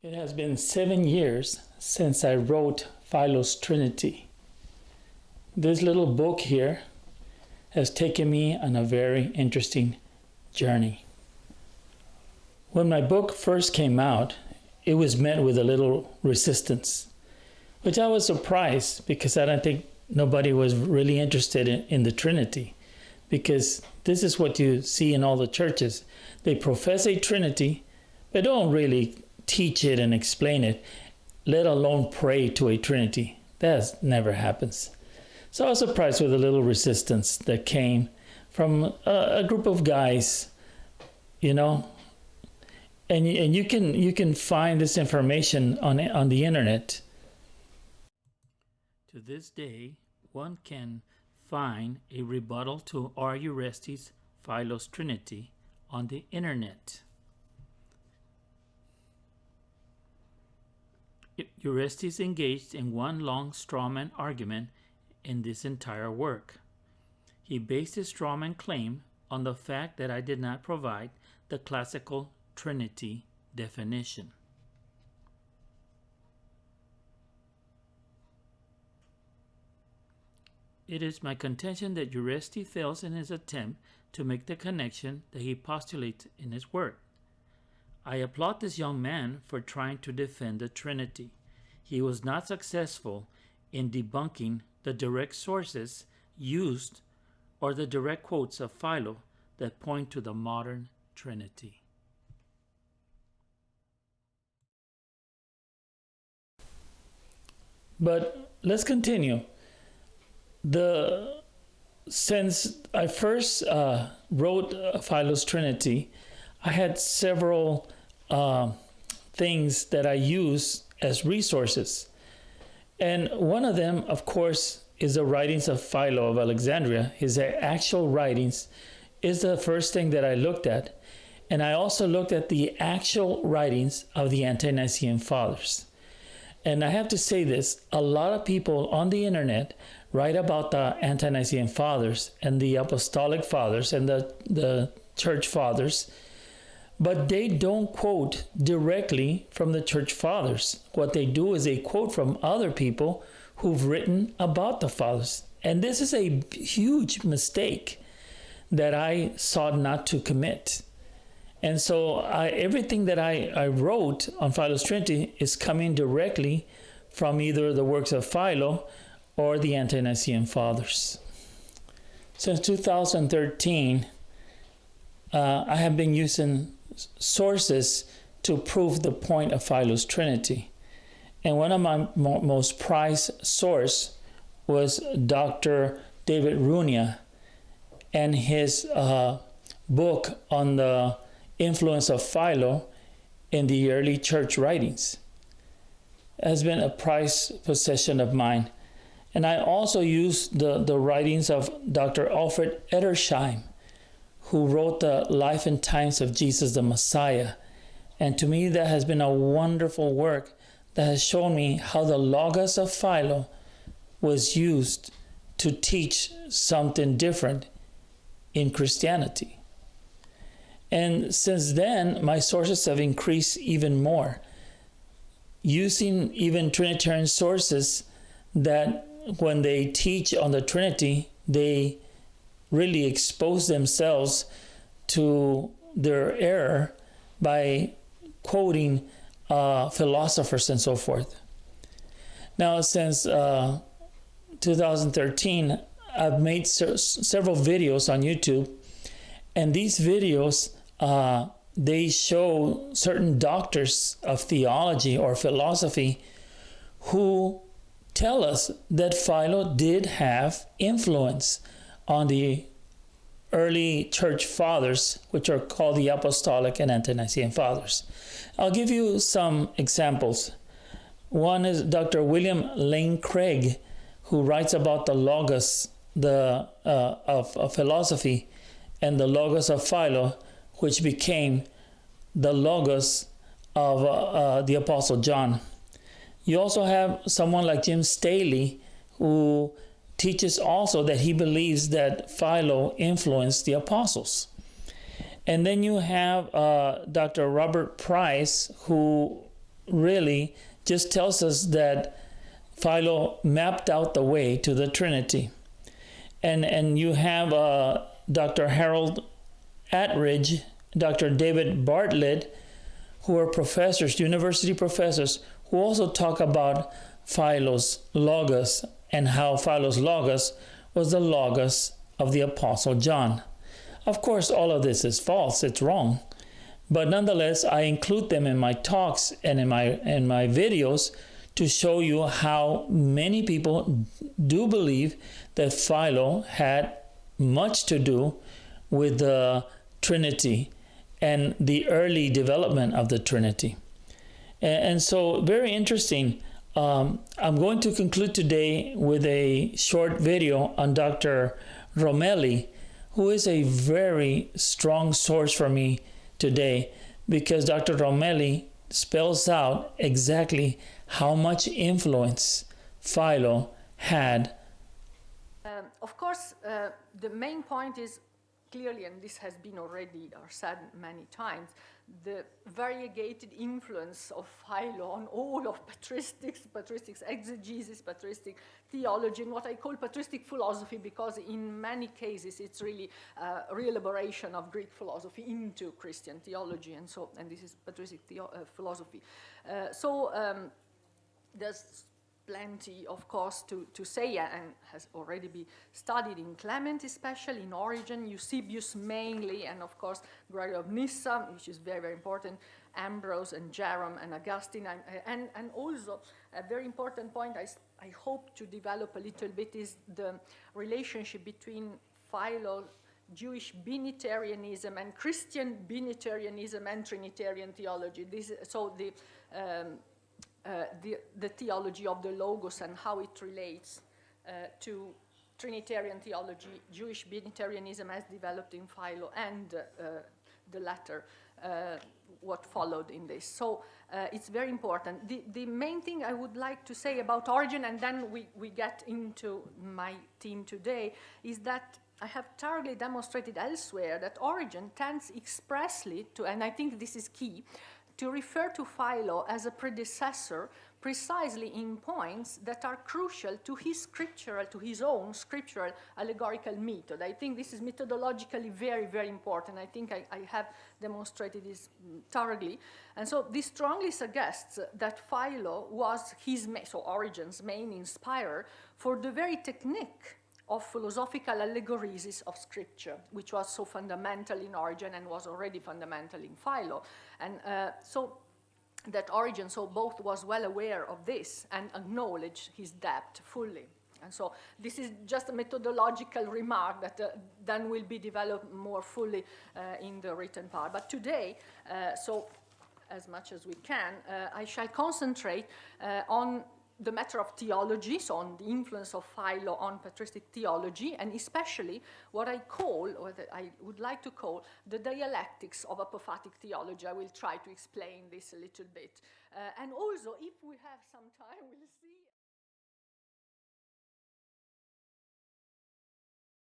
It has been 7 years since I wrote Philo Trinity. This little book here has taken me on a very interesting journey. When my book first came out, it was met with a little resistance, which I was surprised because I don't think nobody was really interested in the Trinity, because this is what you see in all the churches. They profess a Trinity, but don't really teach it and explain it, let alone pray to a Trinity. That never happens. So I was surprised with a little resistance that came from a group of guys, you know, and you can find this information on the internet. To this day, one can find a rebuttal to R. Uresti's Philo Trinity on the internet. Uresti engaged in one long strawman argument in this entire work. He based his strawman claim on the fact that I did not provide the classical Trinity definition. It is my contention that Uresti fails in his attempt to make the connection that he postulates in his work. I applaud this young man for trying to defend the Trinity. He was not successful in debunking the direct sources used or the direct quotes of Philo that point to the modern Trinity. But let's continue. Since I first wrote Philo's Trinity, I had several things that I use as resources. And one of them, of course, is the writings of Philo of Alexandria. His actual writings is the first thing that I looked at. And I also looked at the actual writings of the Ante-Nicene Fathers. And I have to say this, a lot of people on the internet write about the Ante-Nicene Fathers and the Apostolic Fathers and the Church Fathers, but they don't quote directly from the Church Fathers. What they do is they quote from other people who've written about the Fathers. And this is a huge mistake that I sought not to commit. And so everything that I wrote on Philo's Trinity is coming directly from either the works of Philo or the Ante-Nicene Fathers. Since 2013, I have been using sources to prove the point of Philo's Trinity. And one of my most prized sources was Dr. David Runia and his book on the influence of Philo in the early church writings. It has been a prized possession of mine. And I also use the writings of Dr. Alfred Edersheim, who wrote the Life and Times of Jesus the Messiah. And to me, that has been a wonderful work that has shown me how the Logos of Philo was used to teach something different in Christianity. And since then, my sources have increased even more, using even Trinitarian sources that when they teach on the Trinity, they really expose themselves to their error by quoting philosophers and so forth. Now, since 2013, I've made several videos on YouTube, and these videos, they show certain doctors of theology or philosophy who tell us that Philo did have influence on the early church fathers, which are called the Apostolic and Ante-Nicene Fathers. I'll give you some examples. One is Dr. William Lane Craig, who writes about the Logos of philosophy and the Logos of Philo, which became the Logos of the Apostle John. You also have someone like Jim Staley, who teaches also that he believes that Philo influenced the apostles. And then you have Dr. Robert Price, who really just tells us that Philo mapped out the way to the Trinity. And you have Dr. Harold Attridge, Dr. David Bartlett, who are professors, university professors, who also talk about Philo's Logos and how Philo's Logos was the Logos of the Apostle John. Of course, all of this is false, it's wrong. But nonetheless, I include them in my talks and in my videos to show you how many people do believe that Philo had much to do with the Trinity and the early development of the Trinity. And so, very interesting. I'm going to conclude today with a short video on Dr. Ramelli, who is a very strong source for me today, because Dr. Ramelli spells out exactly how much influence Philo had. Of course, the main point is clearly, and this has been already said many times, the variegated influence of Philo on all of patristic exegesis, patristic theology, and what I call patristic philosophy, because in many cases it's really a re-elaboration of Greek philosophy into Christian theology, and this is patristic philosophy. There's plenty, of course, to say, and has already been studied in Clement, especially in Origen, Eusebius mainly, and of course Gregory of Nyssa, which is very, very important, Ambrose and Jerome and Augustine, and also a very important point I hope to develop a little bit is the relationship between Philo, Jewish binitarianism, and Christian binitarianism and Trinitarian theology. The theology of the Logos and how it relates to Trinitarian theology, Jewish binitarianism as developed in Philo, and the latter, what followed in this. So it's very important. The main thing I would like to say about Origen, and then we get into my theme today, is that I have thoroughly demonstrated elsewhere that Origen tends expressly to, and I think this is key, to refer to Philo as a predecessor precisely in points that are crucial to his own scriptural allegorical method. I think this is methodologically very, very important. I think I have demonstrated this thoroughly. And so this strongly suggests that Philo was Origen's main inspirer for the very technique of philosophical allegories of scripture, which was so fundamental in Origen and was already fundamental in Philo. And so that Origen both was well aware of this and acknowledged his depth fully. And so this is just a methodological remark that then will be developed more fully in the written part. But today, as much as we can, I shall concentrate on the matter of theology, so on the influence of Philo on patristic theology, and especially what I call, or that I would like to call, the dialectics of apophatic theology. I will try to explain this a little bit. And also, if we have some time, we'll see.